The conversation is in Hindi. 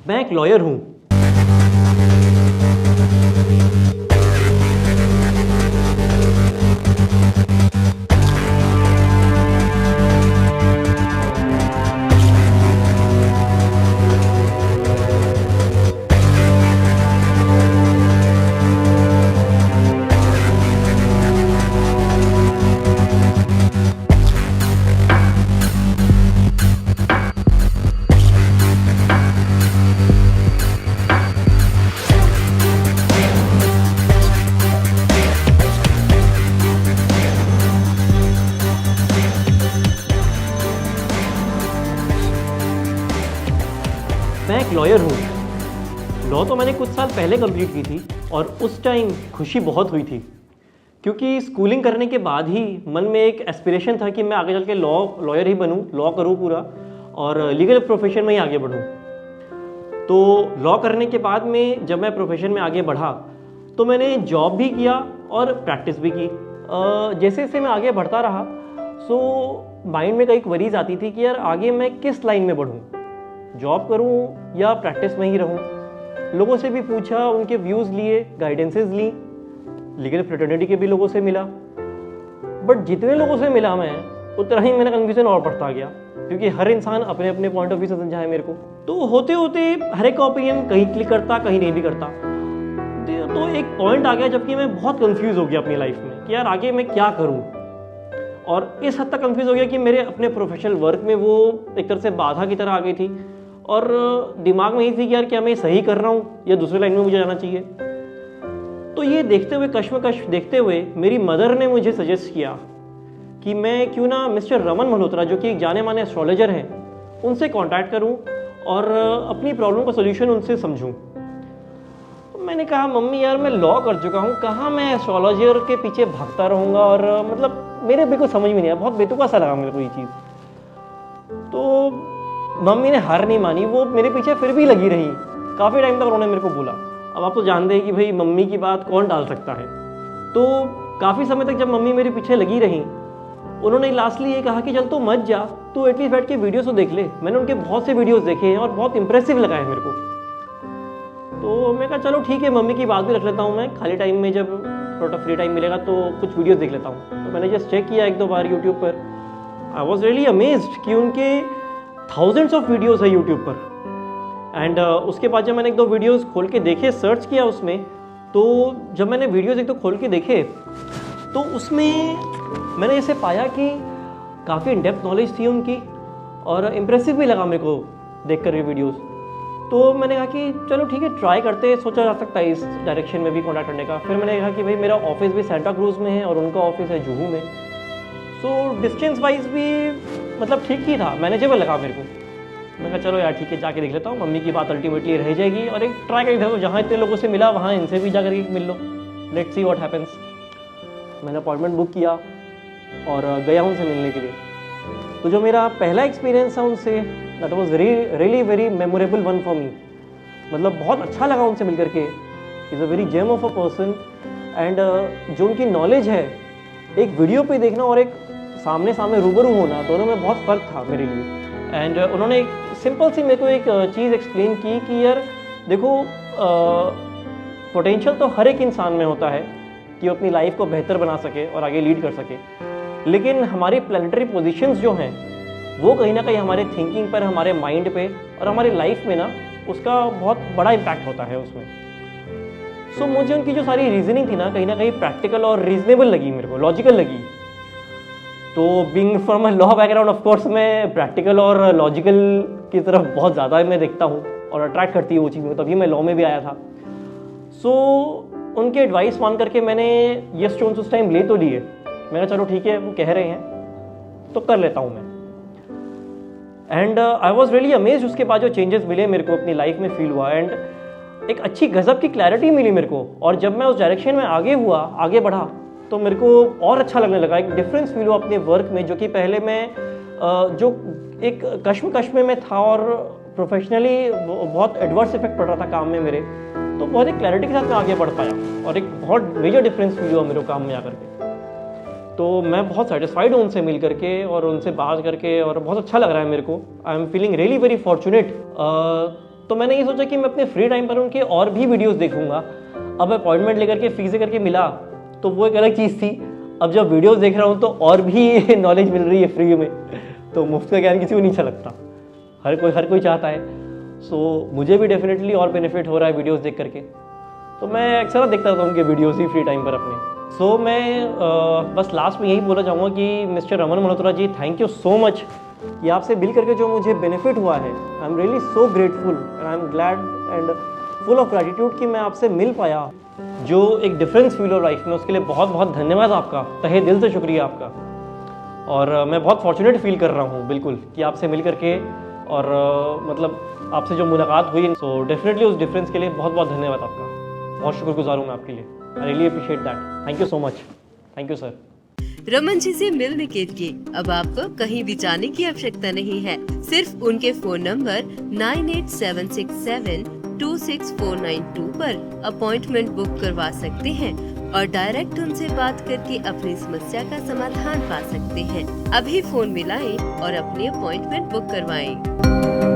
मैं एक लॉयर हूँ। मैं एक लॉयर हूँ। लॉ तो मैंने कुछ साल पहले कंप्लीट की थी और उस टाइम खुशी बहुत हुई थी, क्योंकि स्कूलिंग करने के बाद ही मन में एक एस्पिरेशन था कि मैं आगे चल के लॉयर ही बनूँ, लॉ करूँ पूरा और लीगल प्रोफेशन में ही आगे बढ़ूँ। तो लॉ करने के बाद में जब मैं प्रोफेशन में आगे बढ़ा तो मैंने जॉब भी किया और प्रैक्टिस भी की। जैसे जैसे मैं आगे बढ़ता रहा सो माइंड में कई वरीज आती थी कि यार आगे मैं किस लाइन में बढ़ूँ, जॉब करूं या प्रैक्टिस में ही रहूं। लोगों से भी पूछा, उनके व्यूज़ लिए, गाइडेंसेस ली, लीगल फ्रेटर्निटी के भी लोगों से मिला। बट जितने लोगों से मिला मैं, उतना ही मेरा कन्फ्यूजन और बढ़ता गया, क्योंकि हर इंसान अपने अपने पॉइंट ऑफ व्यू से समझा है मेरे को। तो होते होते हर एक का ओपिनियन कहीं क्लिक करता, कहीं नहीं भी करता। तो एक पॉइंट आ गया जबकि मैं बहुत कंफ्यूज हो गया अपनी लाइफ में कि यार आगे मैं क्या करूँ। और इस हद तक कंफ्यूज हो गया कि मेरे अपने प्रोफेशनल वर्क में वो एक तरह से बाधा की तरह आ गई थी और दिमाग में यही थी कि यार क्या मैं सही कर रहा हूँ या दूसरे लाइन में मुझे जाना चाहिए। तो ये देखते हुए, कश्मकश देखते हुए, मेरी मदर ने मुझे सजेस्ट किया कि मैं क्यों ना मिस्टर रमन मल्होत्रा, जो कि एक जाने माने एस्ट्रोलॉजर हैं, उनसे कांटेक्ट करूं और अपनी प्रॉब्लम का सोल्यूशन उनसे समझूं। मैंने कहा मम्मी यार मैं लॉ कर चुका हूँ, कहाँ मैं एस्ट्रोलॉजर के पीछे भागता रहूँगा, और मतलब मेरे बिल्कुल समझ में नहीं आया, बहुत बेतुका सा लगा मेरे को ये चीज़। तो मम्मी ने हार नहीं मानी, वो मेरे पीछे फिर भी लगी रही। काफ़ी टाइम तक उन्होंने मेरे को बोला। अब आप तो जानते हैं कि भाई मम्मी की बात कौन टाल सकता है। तो काफ़ी समय तक जब मम्मी मेरे पीछे लगी रही, उन्होंने लास्टली ये कहा कि चल तू मत जा, तू एटलीस्ट बैठ के वीडियोस तो देख ले। मैंने उनके बहुत से वीडियोस देखे हैं और बहुत इंप्रेसिव लगा है मेरे को। तो मैं कहा चलो ठीक है, मम्मी की बात भी रख लेता हूँ। मैं खाली टाइम में जब थोड़ा फ्री टाइम मिलेगा तो कुछ वीडियोस देख लेता हूँ। तो मैंने जस्ट चेक किया एक दो बार यूट्यूब पर। आई वॉज रियली अमेज्ड कि उनके थाउजेंड्स ऑफ वीडियोस है यूट्यूब पर। एंड उसके बाद जब मैंने एक दो वीडियोस खोल के देखे, सर्च किया उसमें, तो जब मैंने वीडियोस एक दो खोल के देखे तो उसमें मैंने ऐसे पाया कि काफ़ी इन डेप्थ नॉलेज थी उनकी और इम्प्रेसिव भी लगा मेरे को देख कर ये वीडियोज़। तो मैंने कहा कि चलो ठीक है, ट्राई करते हैं, सोचा जा सकता है इस डायरेक्शन में भी कॉन्टैक्ट करने का। फिर मैंने कहा कि भाई मेरा ऑफिस भी सेंटा क्रूज में है और उनका ऑफिस है जुहू में, सो डिस्टेंस वाइज भी मतलब ठीक ही था, मैनेजेबल लगा मेरे को। मैं कहा चलो यार ठीक है, जाके देख लेता हूँ, मम्मी की बात अल्टीमेटली रह जाएगी और एक ट्राई करके देखो, जहाँ इतने लोगों से मिला वहाँ इनसे भी जा करके मिल लो, लेट्स सी व्हाट हैपेंस। मैंने अपॉइंटमेंट बुक किया और गया उनसे मिलने के लिए। तो जो मेरा पहला एक्सपीरियंस था उनसे, that was really very memorable one for me. मतलब बहुत अच्छा लगा उनसे मिल करके। Is a very gem of a person. And जो उनकी नॉलेज है, एक वीडियो पे देखना और एक सामने सामने रूबरू होना, दोनों में बहुत फ़र्क था मेरे लिए। एंड उन्होंने एक सिंपल सी मेरे को एक चीज़ एक्सप्लेन की कि यार देखो, पोटेंशियल तो हर एक इंसान में होता है कि वो अपनी लाइफ को बेहतर बना सके और आगे लीड कर सके, लेकिन हमारी प्लैनेटरी पोजीशंस जो हैं वो कहीं ना कहीं हमारे थिंकिंग पर, हमारे माइंड पे और हमारी लाइफ में ना उसका बहुत बड़ा इम्पैक्ट होता है उसमें। सो मुझे उनकी जो सारी रीजनिंग थी ना कहीं प्रैक्टिकल और रीजनेबल लगी, मेरे को लॉजिकल लगी। तो being from a law background, of course मैं प्रैक्टिकल और लॉजिकल की तरफ बहुत ज़्यादा मैं देखता हूँ और अट्रैक्ट करती है वो चीज़, तभी मैं लॉ में भी आया था। सो उनके एडवाइस मान करके मैंने ये स्टोन्स उस टाइम ले तो लिए। मैंने चलो ठीक है, वो कह रहे हैं तो कर लेता हूँ मैं। And I was really amazed. उसके बाद जो चेंजेस मिले मेरे को अपनी लाइफ में फील हुआ, एंड एक अच्छी गजब की क्लैरिटी मिली मेरे को। और जब मैं उस डायरेक्शन में आगे बढ़ा तो मेरे को और अच्छा लगने लगा, एक डिफरेंस फील हुआ अपने वर्क में, जो कि पहले मैं जो एक कश्मकश में मैं था और प्रोफेशनली बहुत एडवर्स इफेक्ट पड़ रहा था काम में मेरे, तो बहुत एक क्लैरिटी के साथ मैं आगे बढ़ पाया और एक बहुत मेजर डिफरेंस फील हुआ मेरे को काम में आकर के। तो मैं बहुत सेटिस्फाइड हूँ उनसे मिल करके और उनसे बात करके, और बहुत अच्छा लग रहा है मेरे को। I am feeling really very fortunate. तो मैंने ये सोचा कि मैं अपने फ्री टाइम पर उनके और भी वीडियोस देखूंगा। अब अपॉइंटमेंट लेकर के फीस करके मिला तो वो एक अलग चीज़ थी। अब जब वीडियोस देख रहा हूँ तो और भी नॉलेज मिल रही है फ्री में। तो मुफ्त का ज्ञान किसी को नहीं अच्छा लगता, हर कोई चाहता है। सो मुझे भी डेफिनेटली और बेनिफिट हो रहा है वीडियोस देख करके। तो मैं अक्सर देखता रहता हूँ उनके वीडियोस ही फ्री टाइम पर अपने। सो मैं बस लास्ट में यही बोलना चाहूँगा कि mister Raman Malhotra ji, thank you so much कि आपसे मिल करके जो मुझे बेनिफिट हुआ है, I am really so grateful and I am glad and full of gratitude कि मैं आपसे मिल पाया। जो एक डिफरेंस फील हो लाइफ में, उसके लिए बहुत बहुत धन्यवाद आपका, तहे दिल से शुक्रिया आपका। और मैं बहुत फॉर्चुनेट फील कर रहा हूँ बिल्कुल कि आपसे मिल करके और मतलब आपसे जो मुलाकात हुई। सो डेफिनेटली उस डिफरेंस के लिए बहुत बहुत धन्यवाद आपका। बहुत शुक्रगुजार हूँ मैं आपके लिए। I really appreciate that. Thank you so much. Thank you sir. Raman ji से मिलने के लिए अब आपको कहीं भी जाने की आवश्यकता नहीं है। सिर्फ उनके फोन नंबर 9876726492 पर अपॉइंटमेंट बुक करवा सकते हैं और डायरेक्ट उनसे बात करके अपनी समस्या का समाधान पा सकते हैं। अभी फोन मिलाएं और अपनी अपॉइंटमेंट बुक करवाएं।